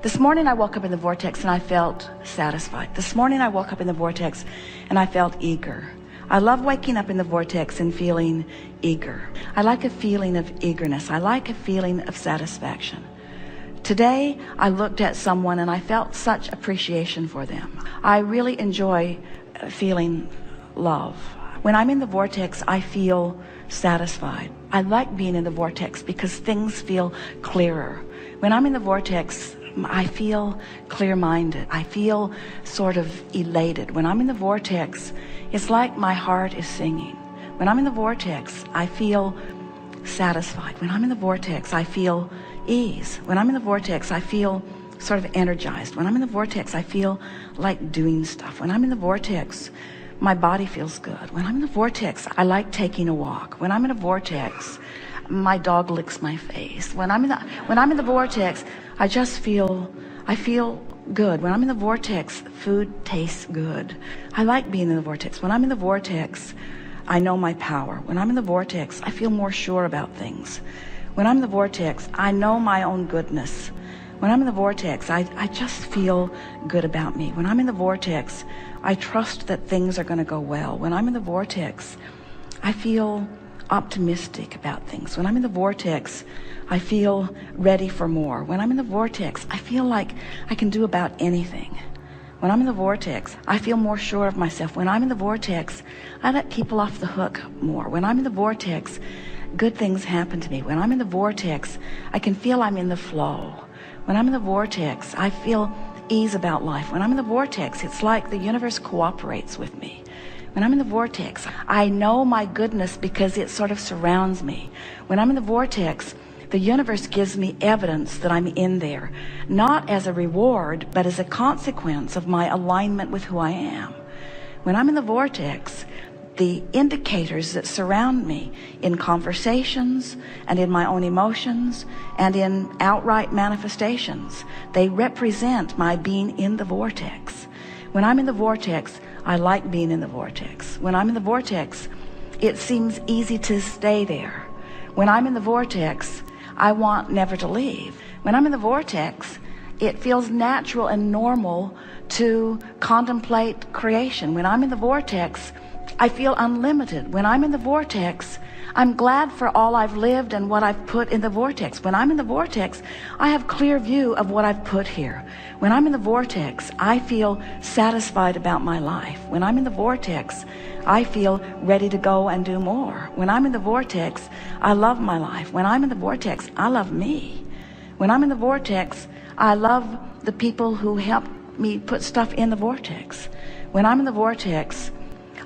This morning I woke up in the vortex and I felt satisfied. This morning I woke up in the vortex and I felt eager. I love waking up in the vortex and feeling eager. I like a feeling of eagerness. I like a feeling of satisfaction. Today I looked at someone and I felt such appreciation for them. I really enjoy feeling love. When I'm in the vortex, I feel satisfied. I like being in the vortex because things feel clearer. When I'm in the vortex, I feel clear-minded. I feel sort of elated. When I'm in the vortex, it's like my heart is singing. When I'm in the vortex, I feel satisfied. When I'm in the vortex, I feel ease. When I'm in the vortex, I feel sort of energized. When I'm in the vortex, I feel like doing stuff. When I'm in the vortex, my body feels good. When I'm in the vortex, I like taking a walk. When I'm in a vortex, my dog licks my face. When I'm in the vortex, I feel good. When I'm in the vortex, food tastes good. I like being in the vortex. When I'm in the vortex, I know my power. When I'm in the vortex, I feel more sure about things. When I'm in the vortex, I know my own goodness. When I'm in the vortex, I just feel good about me. When I'm in the vortex, I trust that things are going to go well. When I'm in the vortex, I feel optimistic about things. When I'm in the vortex, I feel ready for more. When I'm in the vortex, I feel like I can do about anything. When I'm in the vortex, I feel more sure of myself. When I'm in the vortex, I let people off the hook more. When I'm in the vortex, good things happen to me. When I'm in the vortex, I can feel I'm in the flow. When I'm in the vortex, I feel ease about life. When I'm in the vortex, it's like the universe cooperates with me. When I'm in the vortex, I know my goodness because it sort of surrounds me. When I'm in the vortex, the universe gives me evidence that I'm in there, not as a reward, but as a consequence of my alignment with who I am. When I'm in the vortex, the indicators that surround me in conversations and in my own emotions and in outright manifestations, they represent my being in the vortex. When I'm in the vortex, I like being in the vortex. When I'm in the vortex, it seems easy to stay there. When I'm in the vortex, I want never to leave. When I'm in the vortex, it feels natural and normal to contemplate creation. When I'm in the vortex, I feel unlimited. When I'm in the vortex, I'm glad for all I've lived and what I've put in the vortex. When I'm in the vortex, I have clear view of what I've put here. When I'm in the vortex, I feel satisfied about my life. When I'm in the vortex, I feel ready to go and do more. When I'm in the vortex, I love my life. When I'm in the vortex, I love me. When I'm in the vortex, I love the people who help me put stuff in the vortex. When I'm in the vortex,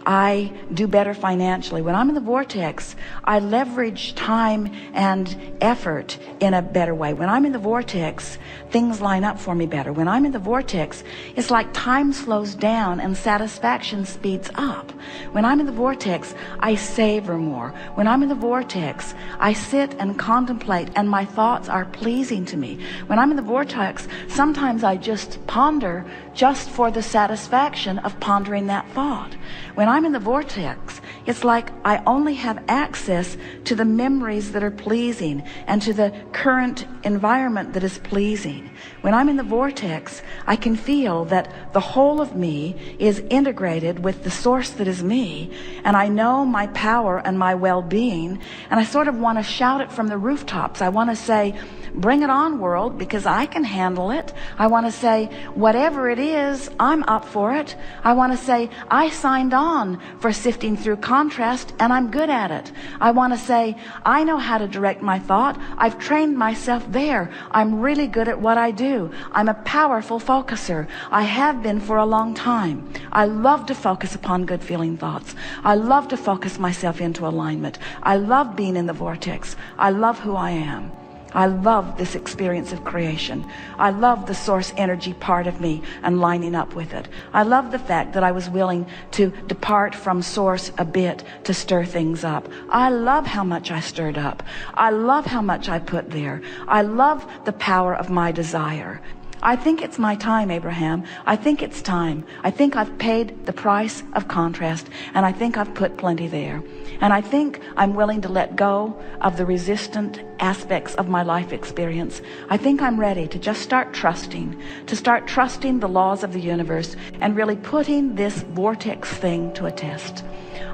I do better financially. When I'm in the vortex, I leverage time and effort in a better way. When I'm in the vortex, things line up for me better. When I'm in the vortex, it's like time slows down and satisfaction speeds up. When I'm in the vortex, I savor more. When I'm in the vortex, I sit and contemplate and my thoughts are pleasing to me. When I'm in the vortex, sometimes I just ponder just for the satisfaction of pondering that thought. When I'm in the vortex, it's like I only have access to the memories that are pleasing and to the current environment that is pleasing. When I'm in the vortex, I can feel that the whole of me is integrated with the source that is me, and I know my power and my well-being, and I sort of want to shout it from the rooftops. I want to say, bring it on, world, because I can handle it. I want to say, whatever it is, I'm up for it. I want to say, I signed on for sifting through contrast, and I'm good at it. I want to say, I know how to direct my thought. I've trained myself there. I'm really good at what I do. I'm a powerful focuser. I have been for a long time. I love to focus upon good feeling thoughts. I love to focus myself into alignment. I love being in the vortex. I love who I am. I love this experience of creation. I love the source energy part of me and lining up with it. I love the fact that I was willing to depart from source a bit to stir things up. I love how much I stirred up. I love how much I put there. I love the power of my desire. I think it's my time, Abraham. I think it's time. I think I've paid the price of contrast, and I think I've put plenty there. And I think I'm willing to let go of the resistant aspects of my life experience. I think I'm ready to just start trusting the laws of the universe and really putting this vortex thing to a test.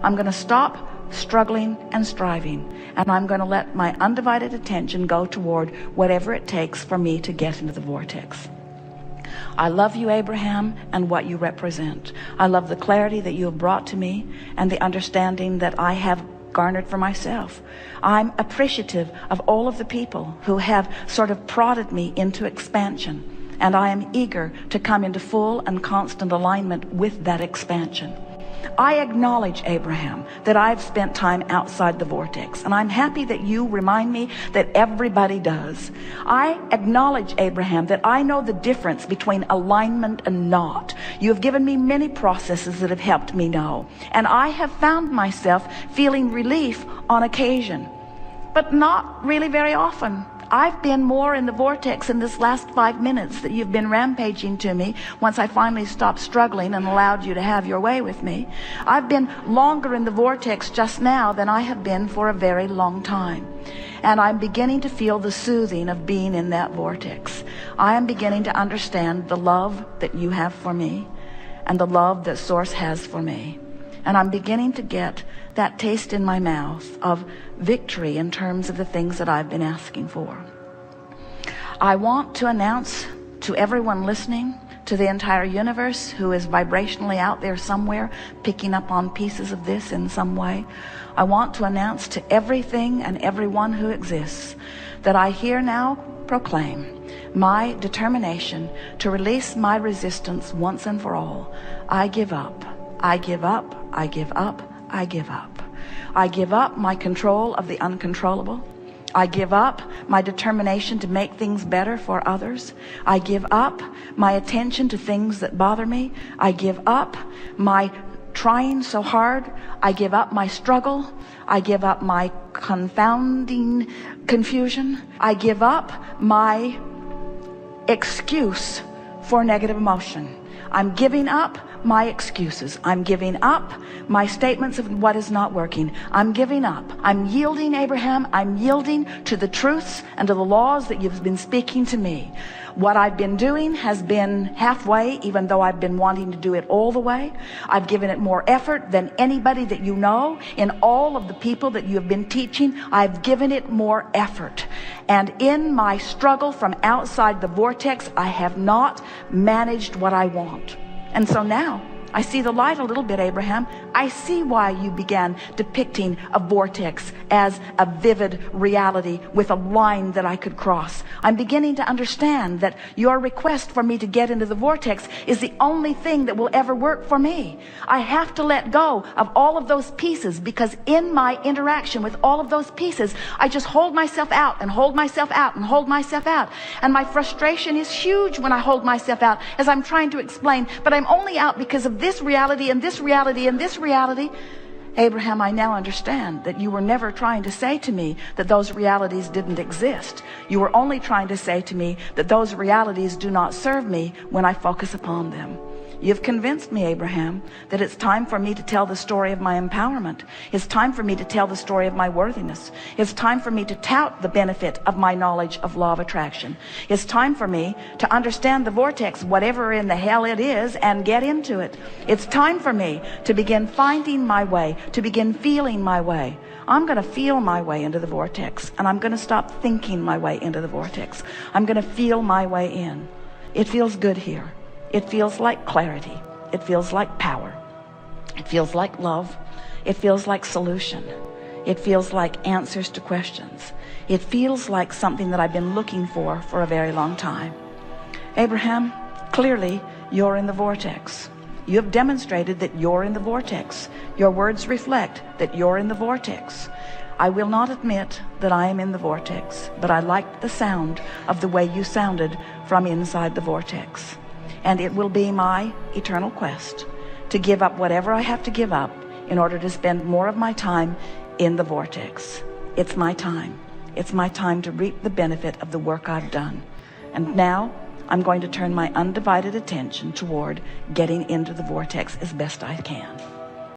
I'm going to stop struggling and striving, and I'm going to let my undivided attention go toward whatever it takes for me to get into the vortex. I love you, Abraham, and what you represent. I love the clarity that you have brought to me and the understanding that I have garnered for myself. I'm appreciative of all of the people who have sort of prodded me into expansion, and I am eager to come into full and constant alignment with that expansion. I acknowledge, Abraham, that I've spent time outside the vortex, and I'm happy that you remind me that everybody does. I acknowledge, Abraham, that I know the difference between alignment and not. You have given me many processes that have helped me know, and I have found myself feeling relief on occasion, but not really very often. I've been more in the vortex in this last 5 minutes that you've been rampaging to me once I finally stopped struggling and allowed you to have your way with me. I've been longer in the vortex just now than I have been for a very long time. And I'm beginning to feel the soothing of being in that vortex. I am beginning to understand the love that you have for me and the love that Source has for me. And I'm beginning to get that taste in my mouth of victory in terms of the things that I've been asking for. I want to announce to everyone listening, to the entire universe who is vibrationally out there somewhere picking up on pieces of this in some way, I want to announce to everything and everyone who exists that I here now proclaim my determination to release my resistance once and for all. I give up. I give up. I give up. I give up. I give up my control of the uncontrollable. I give up my determination to make things better for others. I give up my attention to things that bother me. I give up my trying so hard. I give up my struggle. I give up my confounding confusion. I give up my excuse for negative emotion. I'm giving up my excuses. I'm giving up my statements of what is not working. I'm giving up. I'm yielding, Abraham. I'm yielding to the truths and to the laws that you've been speaking to me. What I've been doing has been halfway, even though I've been wanting to do it all the way. I've given it more effort than anybody that you know. In all of the people that you have been teaching, I've given it more effort. And in my struggle from outside the vortex, I have not managed what I want. And so now I see the light a little bit, Abraham. I see why you began depicting a vortex as a vivid reality with a line that I could cross. I'm beginning to understand that your request for me to get into the vortex is the only thing that will ever work for me. I have to let go of all of those pieces, because in my interaction with all of those pieces, I just hold myself out and hold myself out and hold myself out. And my frustration is huge when I hold myself out as I'm trying to explain, but I'm only out because of this reality and this reality and this reality. Abraham, I now understand that you were never trying to say to me that those realities didn't exist. You were only trying to say to me that those realities do not serve me when I focus upon them. You've convinced me, Abraham, that it's time for me to tell the story of my empowerment. It's time for me to tell the story of my worthiness. It's time for me to tout the benefit of my knowledge of law of attraction. It's time for me to understand the vortex, whatever in the hell it is, and get into it. It's time for me to begin finding my way, to begin feeling my way. I'm going to feel my way into the vortex, and I'm going to stop thinking my way into the vortex. I'm going to feel my way in. It feels good here. It feels like clarity. It feels like power. It feels like love. It feels like solution. It feels like answers to questions. It feels like something that I've been looking for a very long time. Abraham, clearly you're in the vortex. You have demonstrated that you're in the vortex. Your words reflect that you're in the vortex. I will not admit that I am in the vortex, but I liked the sound of the way you sounded from inside the vortex. And it will be my eternal quest to give up whatever I have to give up in order to spend more of my time in the vortex. It's my time. It's my time to reap the benefit of the work I've done. And now I'm going to turn my undivided attention toward getting into the vortex as best I can.